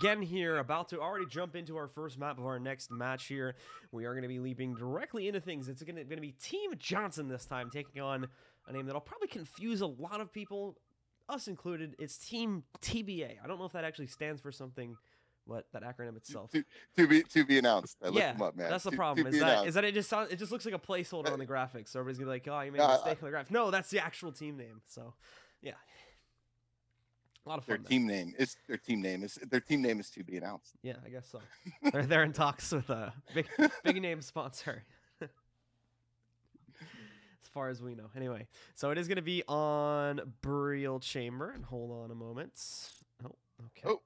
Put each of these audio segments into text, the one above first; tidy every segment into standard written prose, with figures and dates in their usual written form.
Again here, about to already jump into our first map of our next match here. We are going to be leaping directly into things. It's going to be Team Johnson this time, taking on a name that'll probably confuse a lot of people, us included. It's Team TBA. I don't know if that actually stands for something, but that acronym itself. To be announced. I looked Yeah, them up, man. that's the To problem. be announced. Is that it just looks like a placeholder on the graphics. So everybody's gonna be like, oh, you made a Uh, mistake on the graphic. No, that's the actual team name. So, yeah, a lot of their fun though. team name is their team name is to be announced. Yeah, I guess so. They're in talks with a big name sponsor. As far as we know. Anyway, so it is going to be on Burial Chamber. And hold on a moment. Oh, okay. Oh,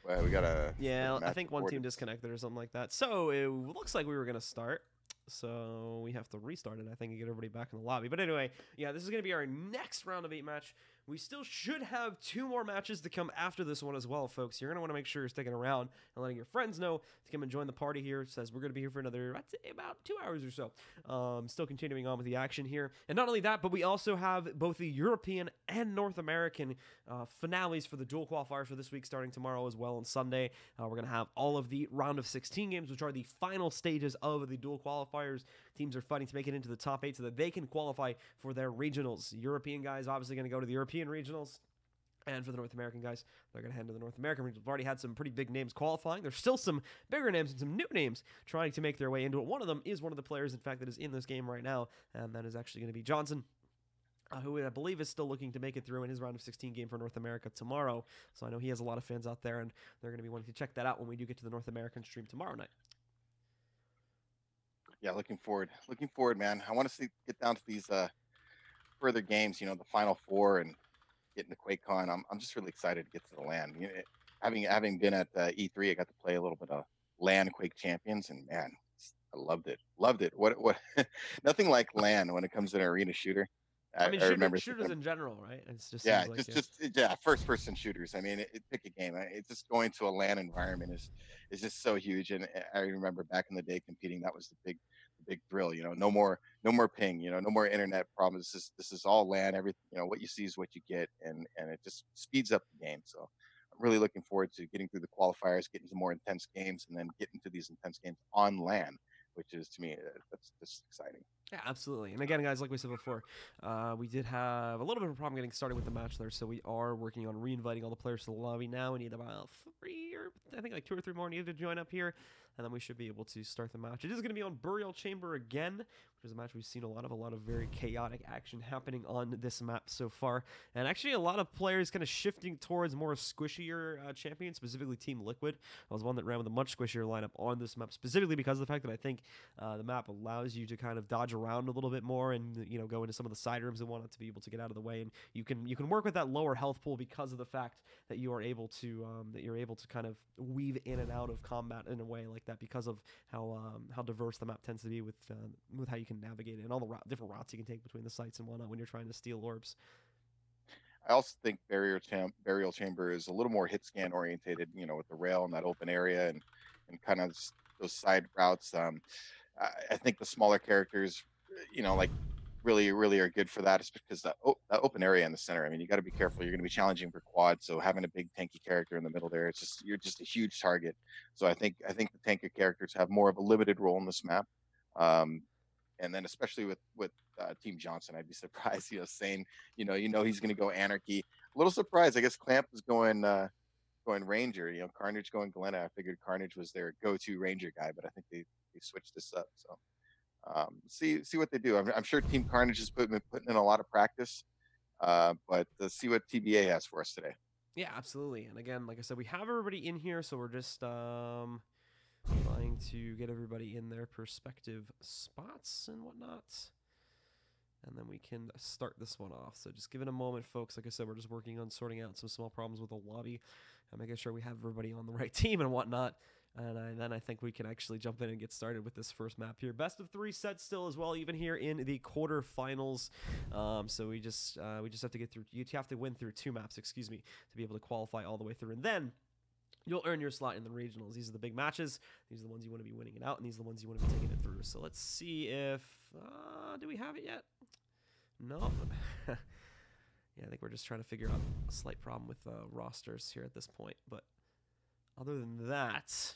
well, we got a yeah. I think one reported. team disconnected or something like that. So it looks like we were going to start. So we have to restart it, I think, and get everybody back in the lobby. But anyway, yeah, this is going to be our next round of 8 match. We still should have 2 more matches to come after this one as well, folks. You're going to want to make sure you're sticking around and letting your friends know to come and join the party here. It says we're going to be here for another, I'd say, about 2 hours or so. Still continuing on with the action here. And not only that, but we also have both the European and North American finales for the dual qualifiers for this week starting tomorrow as well on Sunday. We're going to have all of the round of 16 games, which are the final stages of the dual qualifiers. Teams are fighting to make it into the top 8 so that they can qualify for their regionals. European guys obviously going to go to the European regionals. And for the North American guys, they're going to head to the North American region. We've already had some pretty big names qualifying. There's still some bigger names and some new names trying to make their way into it. One of them is one of the players, in fact, that is in this game right now, and that is actually going to be Johnson, who I believe is still looking to make it through in his round of 16 game for North America tomorrow. So I know he has a lot of fans out there, and they're going to be wanting to check that out when we do get to the North American stream tomorrow night. Yeah, looking forward, man. I want to get down to these further games. You know, the Final Four and getting to QuakeCon. I'm just really excited to get to the LAN. You know, having been at E3, I got to play a little bit of LAN Quake Champions, and man, I loved it. Loved it. What? Nothing like LAN when it comes to an arena shooter. I mean, I remember shooters in general, right? It just yeah, seems like just first person shooters. I mean, pick a game. It's just going to a LAN environment is just so huge. And I remember back in the day competing, that was the big thrill. You know, no more ping. You know, no more internet problems. This is all LAN. Everything. You know, what you see is what you get, and it just speeds up the game. So I'm really looking forward to getting through the qualifiers, getting to more intense games, and then getting to these intense games on LAN, which is to me that's just exciting. yeah, absolutely. And again, guys, like we said before, we did have a little bit of a problem getting started with the match there, so we are working on re-inviting all the players to the lobby now. We need about 3 or I think like 2 or 3 more needed to join up here, and then we should be able to start the match. It is going to be on Burial Chamber again, which is a match we've seen a lot of very chaotic action happening on this map so far, and actually a lot of players kind of shifting towards more squishier champions, specifically Team Liquid. I was one that ran with a much squishier lineup on this map, specifically because of the fact that I think the map allows you to kind of dodge around a little bit more and go into some of the side rooms and whatnot to be able to get out of the way, and you can work with that lower health pool because of the fact that you are able to kind of weave in and out of combat in a way like that because of how diverse the map tends to be with how you can navigate it and all the different routes you can take between the sites and whatnot when you're trying to steal orbs. I also think Burial Chamber is a little more hit scan orientated, you know, with the rail and that open area and kind of those side routes. I think the smaller characters, you know, like really are good for that, is because that open area in the center. I mean, you got to be careful. You're going to be challenging for quad, so having a big tanky character in the middle there, you're just a huge target. So I think the tanker characters have more of a limited role in this map. And then especially with Team Johnson, I'd be surprised, you know, saying, he's going to go anarchy. A little surprised. I guess Clamp is going Ranger. You know, Carnage going Galena. I figured Carnage was their go-to Ranger guy, but I think they switched this up. So see what they do. I'm sure Team Carnage is putting in a lot of practice, but see what TBA has for us today. Yeah, absolutely. And again, like I said, we have everybody in here, so we're just trying to get everybody in their perspective spots and whatnot. And then we can start this one off. So just give it a moment, folks. Like I said, we're just working on sorting out some small problems with the lobby and making sure we have everybody on the right team and whatnot. And then I think we can actually jump in and get started with this first map here. Best of 3 sets still as well, even here in the quarterfinals. So we just have to get through. You have to win through 2 maps, excuse me, to be able to qualify all the way through. And then you'll earn your slot in the regionals. These are the big matches. These are the ones you want to be winning it out, and these are the ones you want to be taking it through. So let's see if do we have it yet? No. Yeah, I think we're just trying to figure out a slight problem with rosters here at this point, but other than that,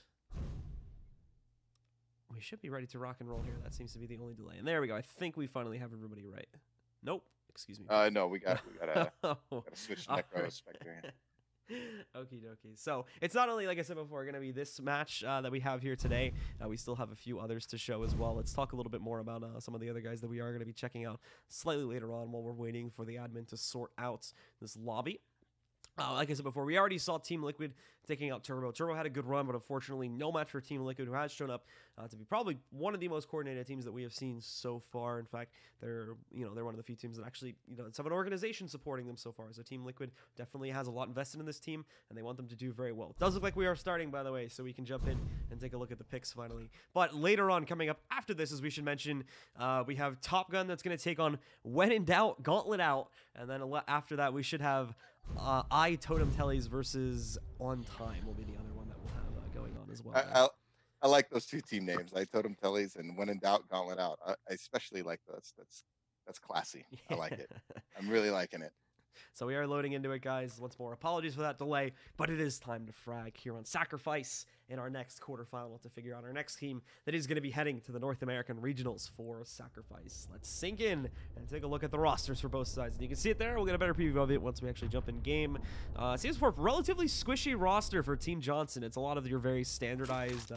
we should be ready to rock and roll here. That seems to be the only delay. And there we go. I think we finally have everybody right. Nope. Excuse me. No, we gotta switch to Necro Spectre. Okie dokie. So it's not only, like I said before, going to be this match that we have here today. We still have a few others to show as well. Let's talk a little bit more about some of the other guys that we are going to be checking out slightly later on while we're waiting for the admin to sort out this lobby. Like I said before, we already saw Team Liquid taking out Turbo. Turbo had a good run, but unfortunately no match for Team Liquid, who has shown up to be probably one of the most coordinated teams that we have seen so far. In fact, they're one of the few teams that actually have an organization supporting them so far. So Team Liquid definitely has a lot invested in this team, and they want them to do very well. It does look like we are starting, by the way, so we can jump in and take a look at the picks finally. But later on, coming up after this, as we should mention, we have Top Gun that's going to take on When in Doubt, Gauntlet Out, and then after that we should have I Totem Tellies versus On Time will be the other one that we'll have going on as well. I like those two team names, I Totem Tellies and When in Doubt, Gauntlet Out. I especially like those. That's classy. I like it. I'm really liking it. So we are loading into it, guys. Once more, apologies for that delay, but it is time to frag here on Sacrifice in our next quarterfinal to figure out our next team that is going to be heading to the North American Regionals for Sacrifice. Let's sink in and take a look at the rosters for both sides. And you can see it there. We'll get a better preview of it once we actually jump in game. Seems for a relatively squishy roster for Team Johnson. It's a lot of your very standardized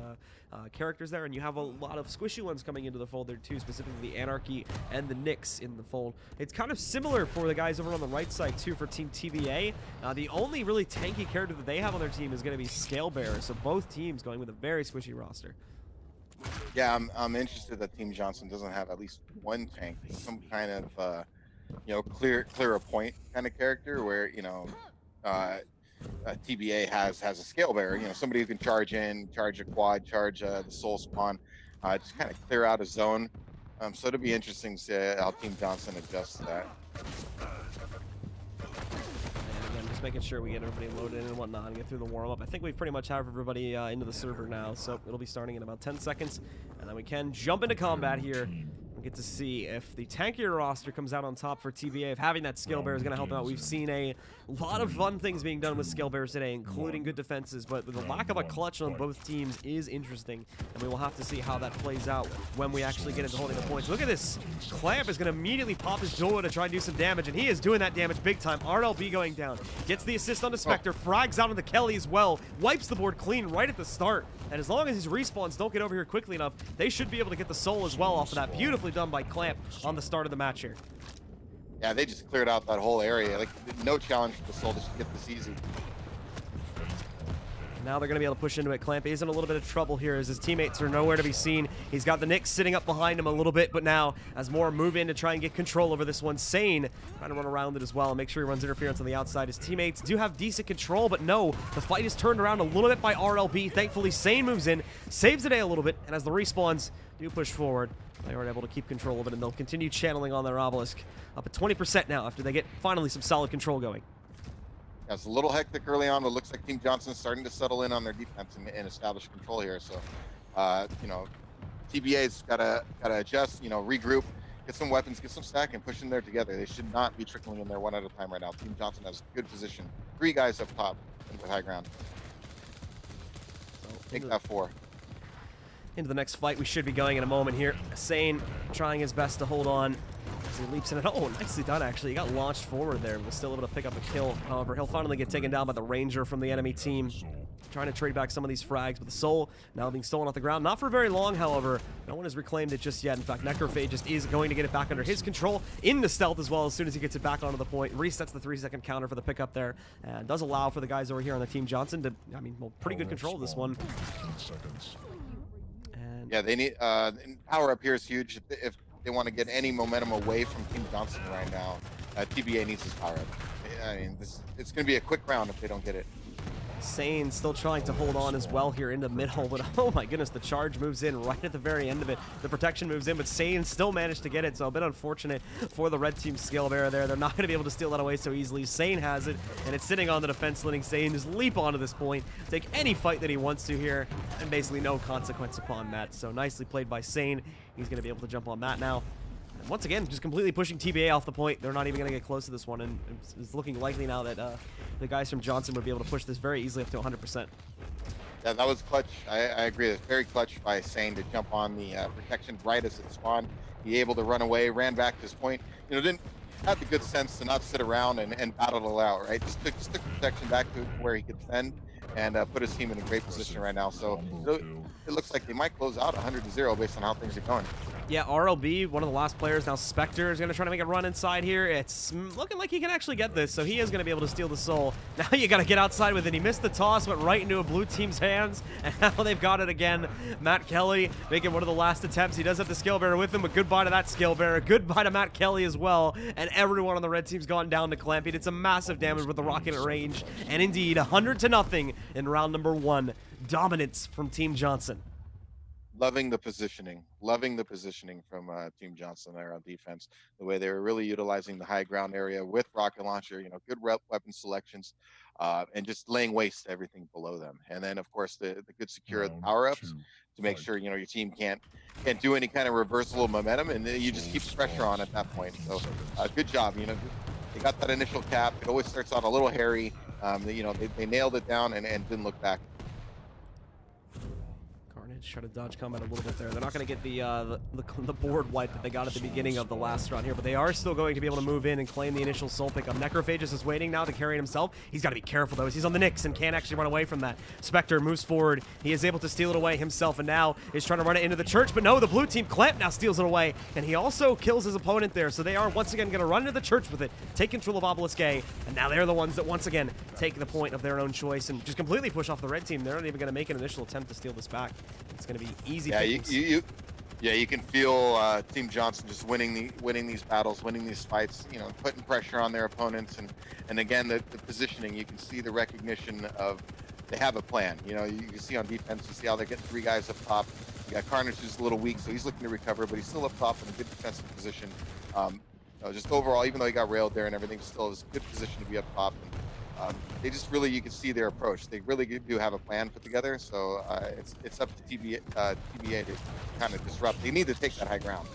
characters there, and you have a lot of squishy ones coming into the fold there too, specifically the Anarchy and the Nyx in the fold. It's kind of similar for the guys over on the right side too for Team TBA. The only really tanky character that they have on their team is going to be Scale Bearer, so both teams going with a very squishy roster. Yeah, I'm interested that Team Johnson doesn't have at least one tank, some kind of clear a point kind of character where TBA has a Scale Bearer, somebody who can charge in, charge a quad, charge the soul spawn, just kind of clear out a zone. So it'll be interesting to see how Team Johnson adjusts to that. Making sure we get everybody loaded in and whatnot and get through the warm-up. I think we pretty much have everybody into the server now, so it'll be starting in about 10 seconds, and then we can jump into combat here and get to see if the tankier roster comes out on top for TBA. If having that Scale Bearer is going to help out. We've seen a lot of fun things being done with Scale Bearers today, including good defenses, but the lack of a clutch on both teams is interesting, and we will have to see how that plays out when we actually get into holding the points. Look at this. Clamp is going to immediately pop his Duel to try and do some damage, and he is doing that damage big time. RLB going down. Gets the assist on the Spectre, frags out on the Kelly as well, wipes the board clean right at the start, and as long as his respawns don't get over here quickly enough, they should be able to get the soul as well off of that. Beautifully done by Clamp on the start of the match here. Yeah, they just cleared out that whole area. Like, no challenge for the soul to get this easy. Now they're going to be able to push into it. Clamp is in a little bit of trouble here as his teammates are nowhere to be seen. He's got the Nyx sitting up behind him a little bit, but now as more move in to try and get control over this one, Sane trying to run around it as well and make sure he runs interference on the outside. His teammates do have decent control, but no, the fight is turned around a little bit by RLB. Thankfully, Sane moves in, saves the day a little bit, and as the respawns do push forward, they are able to keep control of it, and they'll continue channeling on their Obelisk up at 20% now after they get finally some solid control going. Yeah, it's a little hectic early on, but looks like Team Johnson's starting to settle in on their defense and establish control here. So, TBA's gotta adjust, regroup, get some weapons, get some stack, and push in there together. They should not be trickling in there one at a time right now. Team Johnson has good position. 3 guys up top in the high ground. So take that 4. Into the next fight we should be going in a moment here. Sane trying his best to hold on as he leaps in it. Oh, nicely done actually. He got launched forward there, but was still able to pick up a kill. However, he'll finally get taken down by the Ranger from the enemy team. Trying to trade back some of these frags, but the soul now being stolen off the ground. Not for very long, however. No one has reclaimed it just yet. In fact, Necrophage just is going to get it back under his control in the stealth as well as soon as he gets it back onto the point. Resets the 3-second counter for the pickup there, and does allow for the guys over here on the Team Johnson to, pretty good control of this one. Yeah, they need power up here is huge if they want to get any momentum away from Team Johnson right now. TBA needs his power up. I mean, it's going to be a quick round if they don't get it. Sane still trying to hold on as well here in the middle, but oh my goodness, the charge moves in right at the very end of it. The protection moves in, but Sane still managed to get it, so a bit unfortunate for the red team Scale Bearer there. They're not going to be able to steal that away so easily. Sane has it, and it's sitting on the defense, letting Sane just leap onto this point, take any fight that he wants to here, and basically no consequence upon that. So nicely played by Sane. He's going to be able to jump on that now. Once again, just completely pushing TBA off the point. They're not even going to get close to this one, and it's looking likely now that the guys from Johnson would be able to push this very easily up to 100%. Yeah, that was clutch. I agree. It's very clutch by Sane to jump on the protection right as it spawned. He able to run away, ran back to his point. You know, didn't have the good sense to not sit around and battle it out, right? Just took protection back to where he could defend and put his team in a great position right now. So it looks like they might close out 100-0 based on how things are going. Yeah, RLB, one of the last players. Now Spectre is going to try to make a run inside here. It's looking like he can actually get this, so he is going to be able to steal the soul. Now you got to get outside with it. He missed the toss, went right into a blue team's hands, and now they've got it again. Matt Kelly making one of the last attempts. He does have the skill bearer with him, but goodbye to that skill bearer. Goodbye to Matt Kelly as well, and everyone on the red team's gone down to Clamp. He did some massive damage with the rocket at range, and indeed, 100-0 in round number 1. Dominance from Team Johnson. Loving the positioning from Team Johnson there on defense. The way they were really utilizing the high ground area with rocket launcher, you know, good weapon selections, and just laying waste to everything below them. And then, of course, the good secure power-ups to make sure, you know, your team can't do any kind of reversible momentum, and you just keep the pressure on at that point. So, good job. You know, they got that initial cap. It always starts out a little hairy. You know, they nailed it down and didn't look back. Try to dodge combat a little bit there. They're not going to get the board wipe that they got at the beginning of the last round here, but they are still going to be able to move in and claim the initial soul pickup. Necrophagus is waiting now to carry it himself. He's got to be careful, though, as he's on the Nyx and can't actually run away from that. Spectre moves forward. He is able to steal it away himself, and now is trying to run it into the church, but no, the blue team, Clamp, now steals it away, and he also kills his opponent there, so they are once again going to run into the church with it, take control of Obelisk A, and now they're the ones that once again take the point of their own choice and just completely push off the red team. They're not even going to make an initial attempt to steal this back. It's going to be easy. Yeah, you can feel Team Johnson just winning these battles, winning these fights. You know, putting pressure on their opponents, and again the positioning. You can see the recognition of they have a plan. You know, you can see on defense, you see how they're getting 3 guys up top. You got Carnage who's a little weak, so he's looking to recover, but he's still up top in a good defensive position. You know, just overall, even though he got railed there and everything, still is a good position to be up top. And, they just really, you can see their approach. They really do have a plan put together. So it's up to TBA to kind of disrupt. They need to take that high ground.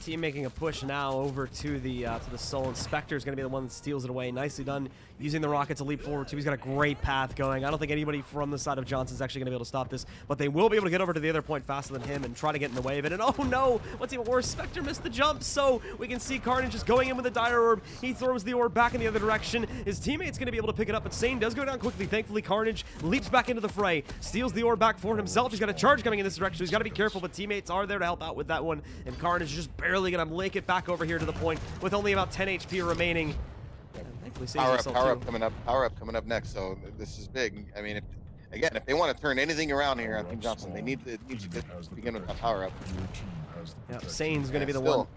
Team making a push now over to the soul, and Spectre is going to be the one that steals it away. Nicely done, using the rocket to leap forward too. He's got a great path going. I don't think anybody from the side of Johnson is actually going to be able to stop this, but they will be able to get over to the other point faster than him and try to get in the way of it. And oh no, what's even worse, Spectre missed the jump, so we can see Carnage just going in with a dire orb. He throws the orb back in the other direction. His teammate's going to be able to pick it up, but Sane does go down quickly. Thankfully, Carnage leaps back into the fray, steals the orb back for himself. He's got a charge coming in this direction. He's got to be careful, but teammates are there to help out with that one, and Carnage is just barely going to link it back over here to the point with only about 10 HP remaining. Power up coming up next. So this is big. I mean, if they want to turn anything around here on Team Johnson, they need to begin with that power up. Yeah, Sane's going to be the one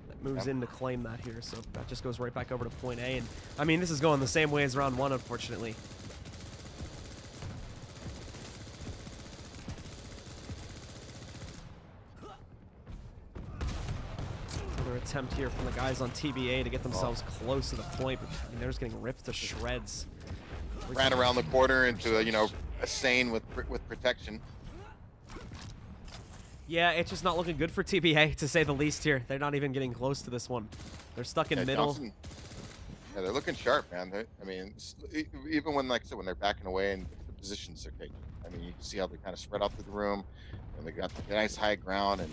that moves in to claim that here. So that just goes right back over to point A. And I mean, this is going the same way as round 1, unfortunately. Attempt here from the guys on TBA to get themselves close to the point, but I mean, they're just getting ripped to shreds. Ran around the corner into a Sane with protection. Yeah, it's just not looking good for TBA, to say the least here. They're not even getting close to this one. They're stuck in middle. Johnson, yeah, they're looking sharp, man. I mean, even when, like I said, when they're backing away and the positions they're taking. I mean, you can see how they kind of spread out through the room, and they got the nice high ground, and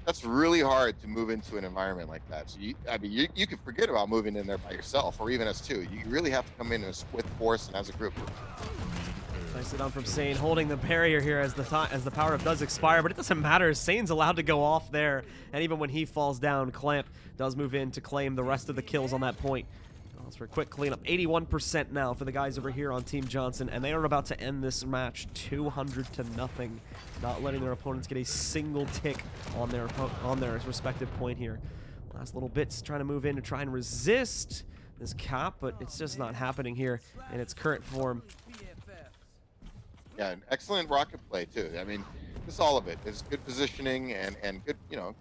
that's really hard to move into an environment like that. So you could forget about moving in there by yourself or even as 2. You really have to come in with force and as a group. Nicely done from Sane, holding the barrier here as the power-up does expire, but it doesn't matter. Sane's allowed to go off there, and even when he falls down, Clamp does move in to claim the rest of the kills on that point. That's for a quick cleanup. 81% now for the guys over here on Team Johnson, and they are about to end this match 200-0, not letting their opponents get a single tick on their respective point here. Last little bits trying to move in to try and resist this cap, but it's just not happening here in its current form. Yeah, an excellent rocket play too. I mean, just all of it. It's good positioning and good,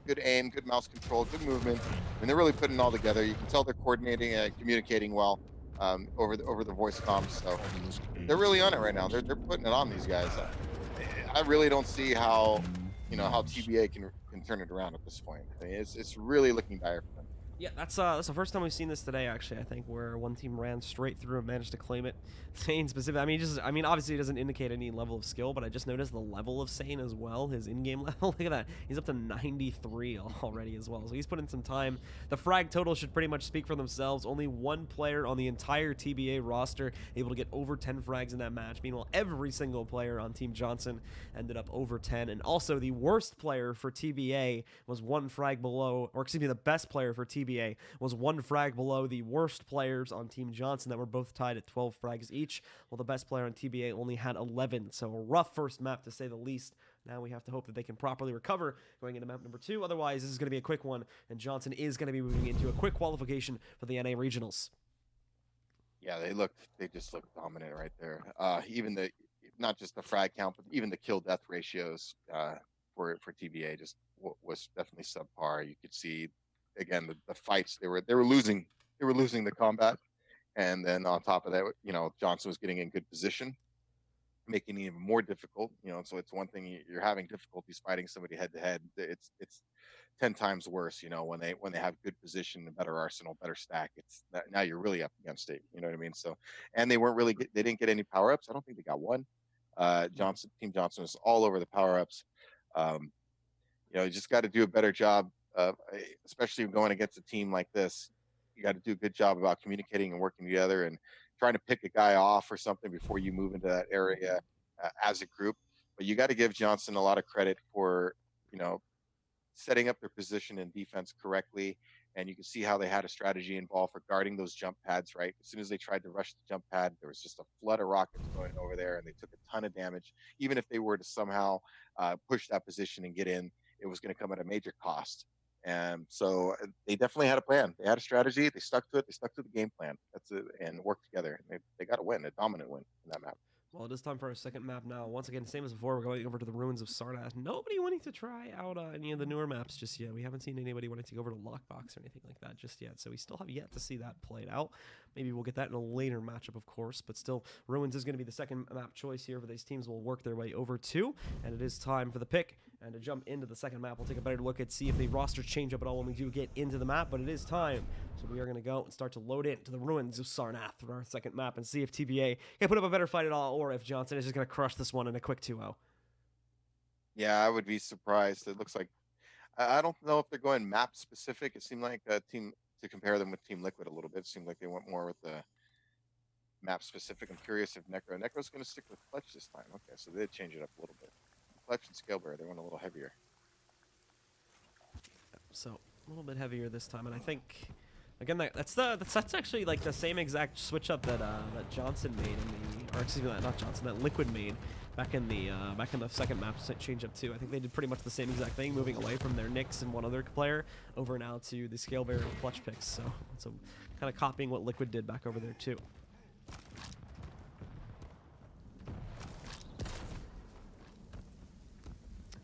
good aim, good mouse control, good movement. I mean, they're really putting it all together. You can tell they're coordinating and communicating well over the voice comms. So they're really on it right now. They're putting it on these guys. I really don't see how how TBA can turn it around at this point. I mean, it's really looking dire for them. Yeah, that's the first time we've seen this today, actually, I think, where one team ran straight through and managed to claim it. Sane specific, I mean, obviously it doesn't indicate any level of skill, but I just noticed the level of Sane as well, his in-game level. Look at that. He's up to 93 already as well, so he's put in some time. The frag total should pretty much speak for themselves. Only one player on the entire TBA roster able to get over 10 frags in that match. Meanwhile, every single player on Team Johnson ended up over 10, and also the worst player for TBA was one frag below, or excuse me, the best player for TBA was one frag below the worst players on Team Johnson that were both tied at 12 frags each, while the best player on TBA only had 11. So a rough first map, to say the least. Now we have to hope that they can properly recover going into map number 2. Otherwise, this is going to be a quick one, and Johnson is going to be moving into a quick qualification for the NA Regionals. Yeah, they just looked dominant right there. Even not just the frag count, but even the kill death ratios for TBA just was definitely subpar. You could see, again, the fights, they were losing the combat, and then on top of that, you know, Johnson was getting in good position, making it even more difficult. You know, so it's one thing you're having difficulties fighting somebody head to head. It's 10 times worse, you know, when they have good position, a better arsenal, better stack. It's that now you're really up against it. You know what I mean? So, and they didn't get any power ups. I don't think they got one. Team Johnson was all over the power ups. You know, you just got to do a better job. Especially going against a team like this, you got to do a good job about communicating and working together and trying to pick a guy off or something before you move into that area as a group. But you got to give Johnson a lot of credit for, you know, setting up their position and defense correctly. And you can see how they had a strategy involved for guarding those jump pads, right? As soon as they tried to rush the jump pad, there was just a flood of rockets going over there, and they took a ton of damage. Even if they were to somehow push that position and get in, it was going to come at a major cost. And so they definitely had a plan. They had a strategy. They stuck to it. They stuck to the game plan. That's it, and worked together. They got a win, a dominant win in that map. Well, it is time for our second map now. Once again, same as before, we're going over to the ruins of Sarnath. Nobody wanting to try out any of the newer maps just yet. We haven't seen anybody wanting to go over to Lockbox or anything like that just yet, so we still have yet to see that played out. Maybe we'll get that in a later matchup, of course, but still, Ruins is going to be the second map choice here for these teams will work their way over to, and it is time for the pick. And to jump into the second map, we'll take a better look at see if the roster change up at all when we do get into the map, but it is time. So we are going to go and start to load into the ruins of Sarnath for our second map and see if TBA can put up a better fight at all, or if Johnson is just going to crush this one in a quick 2-0. Yeah, I would be surprised. It looks like, I don't know if they're going map specific. It seemed like a team, to compare them with Team Liquid a little bit, it seemed like they went more with the map specific. I'm curious if Necro's going to stick with Clutch this time. Okay, so they did change it up a little bit. Clutch and Scalebearer, they went a little heavier. So a little bit heavier this time, and I think again that's actually like the same exact switch up that that Johnson made in the, or excuse me, not Johnson, that Liquid made back in the second map change up too. I think they did pretty much the same exact thing, moving away from their Nyx and one other player over now to the Scalebearer and Clutch picks. So kind of copying what Liquid did back over there too.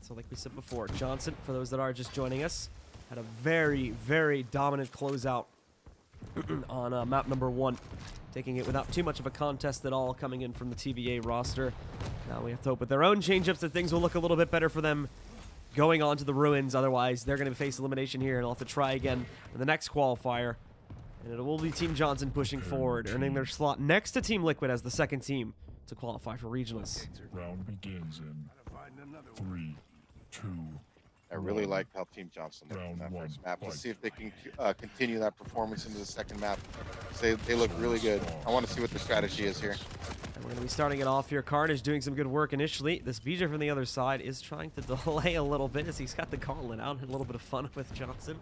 So like we said before, Johnson, for those that are just joining us, had a very, very dominant closeout on map number 1, taking it without too much of a contest at all, coming in from the TBA roster. Now we have to hope with their own change-ups that things will look a little bit better for them going on to the ruins. Otherwise, they're going to face elimination here, and they'll have to try again for the next qualifier. And it will be Team Johnson pushing forward, earning their slot next to Team Liquid as the second team to qualify for regionals. Round begins in 3, 2. I really liked how Team Johnson looked in that first map. Let's see if they can continue that performance into the second map. They look really good. I want to see what the strategy is here. And we're going to be starting it off here. Carnage doing some good work initially. This VJ from the other side is trying to delay a little bit as he's got the gauntlet out. Had a little bit of fun with Johnson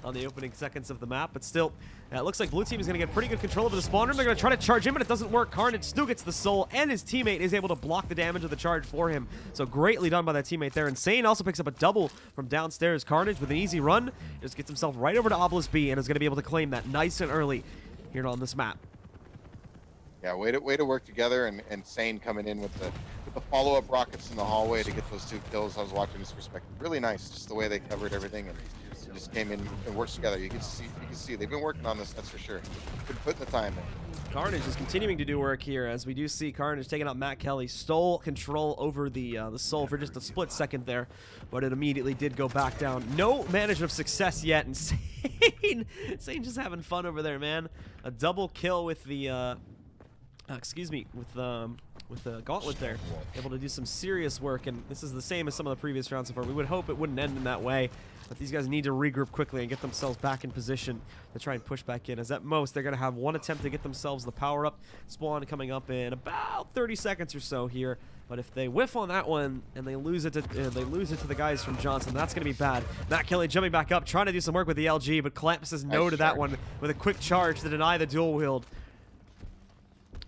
on the opening seconds of the map. But still, it looks like Blue Team is going to get pretty good control over the spawn room. They're going to try to charge him, but it doesn't work. Carnage still gets the soul, and his teammate is able to block the damage of the charge for him. So greatly done by that teammate there. Insane also picks up a double from downstairs. Carnage with an easy run just gets himself right over to Obelisk B and is going to be able to claim that nice and early here on this map. Yeah, way to work together, and Sane coming in with the follow-up rockets in the hallway to get those 2 kills. I was watching this perspective. Really nice, just the way they covered everything and just came in and worked together. You can see they've been working on this, that's for sure. Been putting the time in. Carnage is continuing to do work here, as we do see Carnage taking out Matt Kelly. Stole control over the Soul for just a split second there, but it immediately did go back down. No management of success yet, and Sane just having fun over there, man. A double kill with the with the gauntlet there, able to do some serious work, and this is the same as some of the previous rounds so far. We would hope it wouldn't end in that way, but these guys need to regroup quickly and get themselves back in position to try and push back in, as at most they're going to have one attempt to get themselves the power-up spawn coming up in about 30 seconds or so here. But if they whiff on that one and they lose it to the guys from Johnson, that's going to be bad. Matt Kelly jumping back up, trying to do some work with the LG, but Clamp says no to that one with a quick charge to deny the dual wield.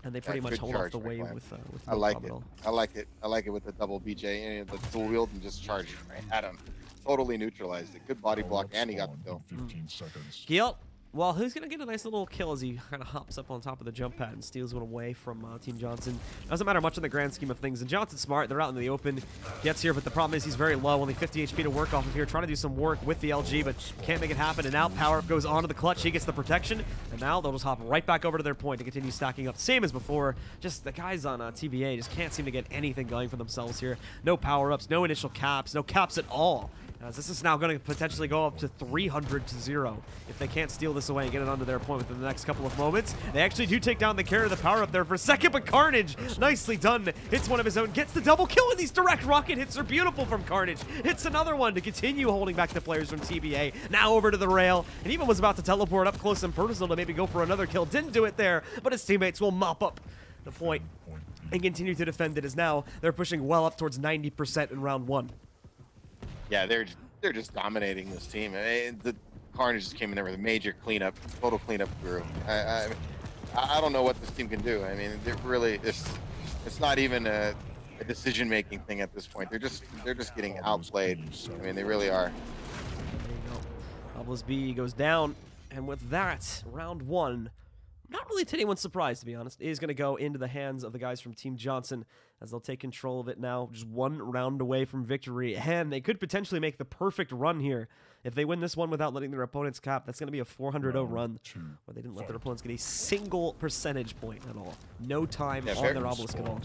And they pretty much hold off the wave with I like it. I like it. I like it with the double BJ, the dual wield, and just charge it right at him. Totally neutralized it. Good body block, and he got the kill. 15 seconds. Guilt. Well, who's going to get a nice little kill as he kind of hops up on top of the jump pad and steals one away from Team Johnson. Doesn't matter much in the grand scheme of things. And Johnson's smart. They're out in the open. Gets here, but the problem is he's very low. Only 50 HP to work off of here. Trying to do some work with the LG, but can't make it happen. And now Power Up goes onto the clutch. He gets the protection. And now they'll just hop right back over to their point to continue stacking up. Same as before. Just the guys on TBA just can't seem to get anything going for themselves here. No power-ups, no initial caps, no caps at all. As this is now going to potentially go up to 300-0 if they can't steal this away and get it onto their point within the next couple of moments. They actually do take down the carry of the power up there for a second, but Carnage, nicely done, hits one of his own, gets the double kill, and these direct rocket hits are beautiful from Carnage. Hits another one to continue holding back the players from TBA. Now over to the rail, and even was about to teleport up close and personal to maybe go for another kill. Didn't do it there, but his teammates will mop up the point and continue to defend it, as now they're pushing well up towards 90% in round 1. Yeah, they're just dominating this team. The Carnage just came in there with a major cleanup, total cleanup crew. I don't know what this team can do. I mean, it's not even a decision-making thing at this point. They're just getting outplayed. I mean, they really are. There you go. Obelisk B goes down, and with that, round 1, not really to anyone's surprise, to be honest, is going to go into the hands of the guys from Team Johnson, as they'll take control of it now, just 1 round away from victory. And they could potentially make the perfect run here. If they win this one without letting their opponents cap, that's going to be a 400-0 run, where they didn't let their opponents get a single percentage point at all. No time on their obelisk at all.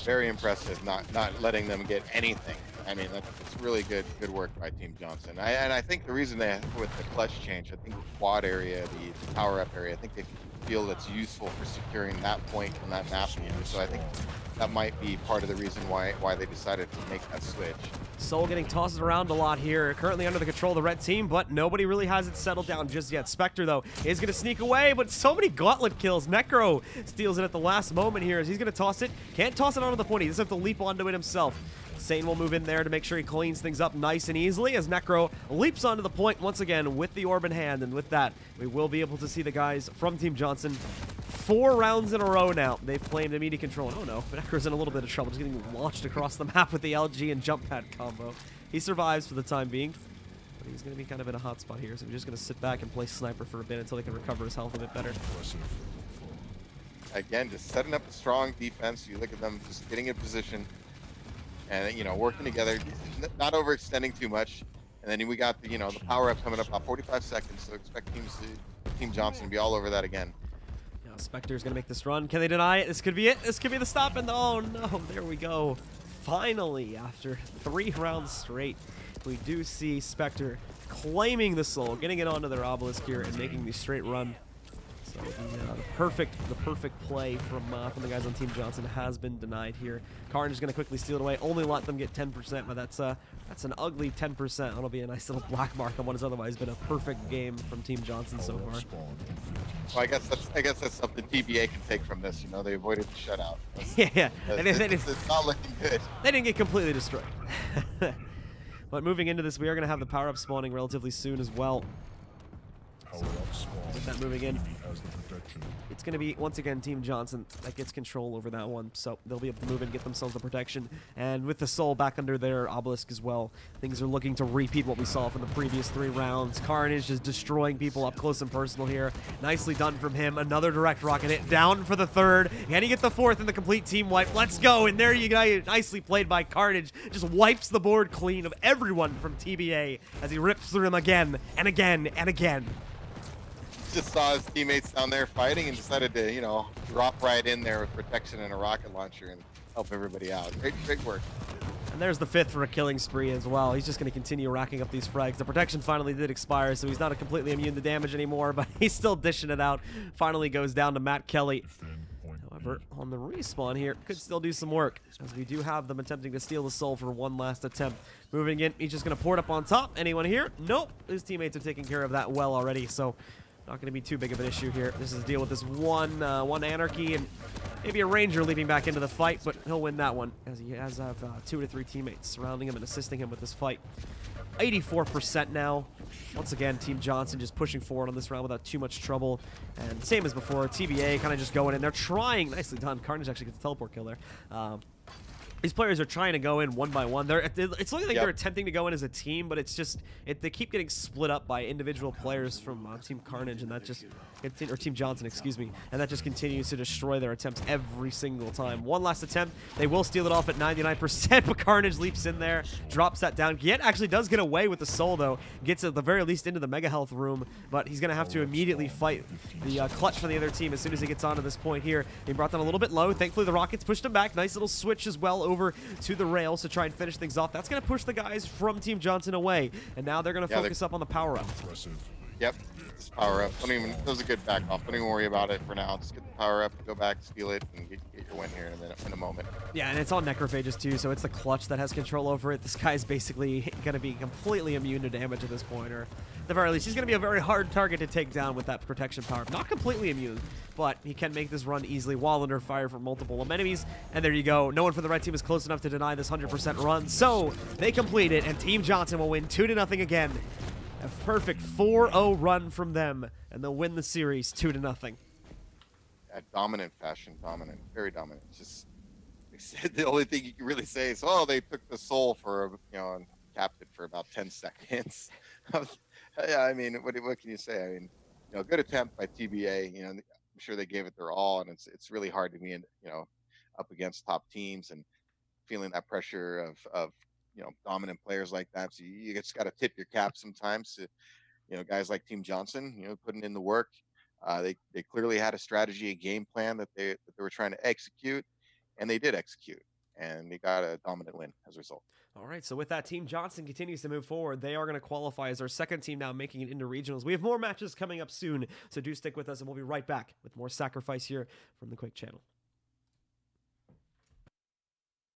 Very impressive, not letting them get anything. I mean, that's really good work by Team Johnson. And I think the reason they, with the clutch change, I think the quad area, the power-up area, I think they feel that's useful for securing that point on that map. So I think that might be part of the reason why they decided to make that switch. Soul getting tossed around a lot here, currently under the control of the red team, but nobody really has it settled down just yet. Spectre, though, is going to sneak away, but so many gauntlet kills. Necro steals it at the last moment here as he's going to toss it. Can't toss it onto the point. He doesn't have to leap onto it himself. Sane will move in there to make sure he cleans things up nice and easily as Necro leaps onto the point once again with the orb in hand. And with that, we will be able to see the guys from Team Johnson 4 rounds in a row now. They've claimed immediate control. Oh no, but Necro's in a little bit of trouble, just getting launched across the map with the LG and jump pad combo. He survives for the time being, but he's going to be kind of in a hot spot here, so we're just going to sit back and play sniper for a bit until he can recover his health a bit better. Again, just setting up a strong defense. You look at them just getting in position and, you know, working together, not overextending too much. And then we got the, you know, the power up coming up about 45 seconds, so expect Team Johnson to be all over that again. Yeah, Spectre's going to make this run. Can they deny it? This could be it. This could be the stop, and oh no, there we go. Finally, after 3 rounds straight, we do see Spectre claiming the soul, getting it onto their obelisk here, and making the straight run. So the perfect play from the guys on Team Johnson has been denied here. Carnage is going to quickly steal it away, only let them get 10%, but that's an ugly 10%. That'll be a nice little black mark on what has otherwise been a perfect game from Team Johnson so far. Well, I guess that's something TBA can take from this. You know, they avoided the shutout. Yeah, it's not looking good. They didn't get completely destroyed. But moving into this, we are going to have the power-up spawning relatively soon as well. So, that moving in. Enemy has the protection. It's going to be, once again, Team Johnson that gets control over that one. So they'll be able to move in, get themselves the protection. And with the Soul back under their obelisk as well, things are looking to repeat what we saw from the previous 3 rounds. Carnage just destroying people up close and personal here. Nicely done from him. Another direct rocket hit. Down for the 3rd. Can he get the 4th in the complete team wipe? Let's go. And there you go. Nicely played by Carnage. Just wipes the board clean of everyone from TBA as he rips through them again and again and again. Just saw his teammates down there fighting and decided to, you know, drop right in there with protection and a rocket launcher and help everybody out. Great work. And there's the 5th for a killing spree as well. He's just going to continue racking up these frags. The protection finally did expire, so he's not completely immune to damage anymore, but he's still dishing it out. Finally goes down to Matt Kelly. However, on the respawn here, could still do some work, as we do have them attempting to steal the soul for one last attempt. Moving in, he's just going to port up on top. Anyone here? Nope. His teammates are taking care of that well already, so not going to be too big of an issue here. This is a deal with this one Anarchy and maybe a Ranger leaping back into the fight, but he'll win that one, as he has 2 to 3 teammates surrounding him and assisting him with this fight. 84% now. Once again, Team Johnson just pushing forward on this round without too much trouble. And same as before, TBA kind of just going in. They're trying. Nicely done. Carnage actually gets a teleport kill there. These players are trying to go in one by one. It's looking like they're attempting to go in as a team, but it's just they keep getting split up by individual players from Team Carnage, and that just or Team Johnson, excuse me, and that just continues to destroy their attempts every single time. One last attempt, they will steal it off at 99%, but Carnage leaps in there, drops that down. Giet actually does get away with the soul though, gets at the very least into the mega health room, but he's gonna have to immediately fight the clutch from the other team as soon as he gets onto this point here. He brought down a little bit low. Thankfully, the Rockets pushed him back. Nice little switch as well over to the rails to try and finish things off. That's going to push the guys from Team Johnson away, and now they're going to focus up on the power-up. Yep, just power up. That was a good back off. Don't even worry about it for now. Just get the power up, go back, steal it, and get your win here in a moment. Yeah, and it's on Necrophages too, so it's the clutch that has control over it. This guy's basically going to be completely immune to damage at this point, or at the very least, he's going to be a very hard target to take down with that protection power. Not completely immune, but he can make this run easily while under fire from multiple enemies. And there you go. No one from the red team is close enough to deny this 100% run, so they complete it, and Team Johnson will win 2-0 again. A perfect 4-0 run from them, and they'll win the series 2-0. Yeah, dominant fashion, dominant, very dominant. Just the only thing you can really say is, oh, they took the soul for, you know, and capped it for about 10 seconds. Yeah, I mean, what can you say? I mean, you know, good attempt by TBA. You know, I'm sure they gave it their all, and it's really hard to be in, you know, up against top teams and feeling that pressure of you know, dominant players like that. So you just got to tip your cap sometimes to, you know, guys like Team Johnson, you know, putting in the work. They clearly had a strategy, a game plan that they were trying to execute, and they did execute, and they got a dominant win as a result. All right, so with that, Team Johnson continues to move forward. They are going to qualify as our 2nd team now, making it into regionals. We have more matches coming up soon, so do stick with us, and we'll be right back with more Sacrifice here from the Quake channel.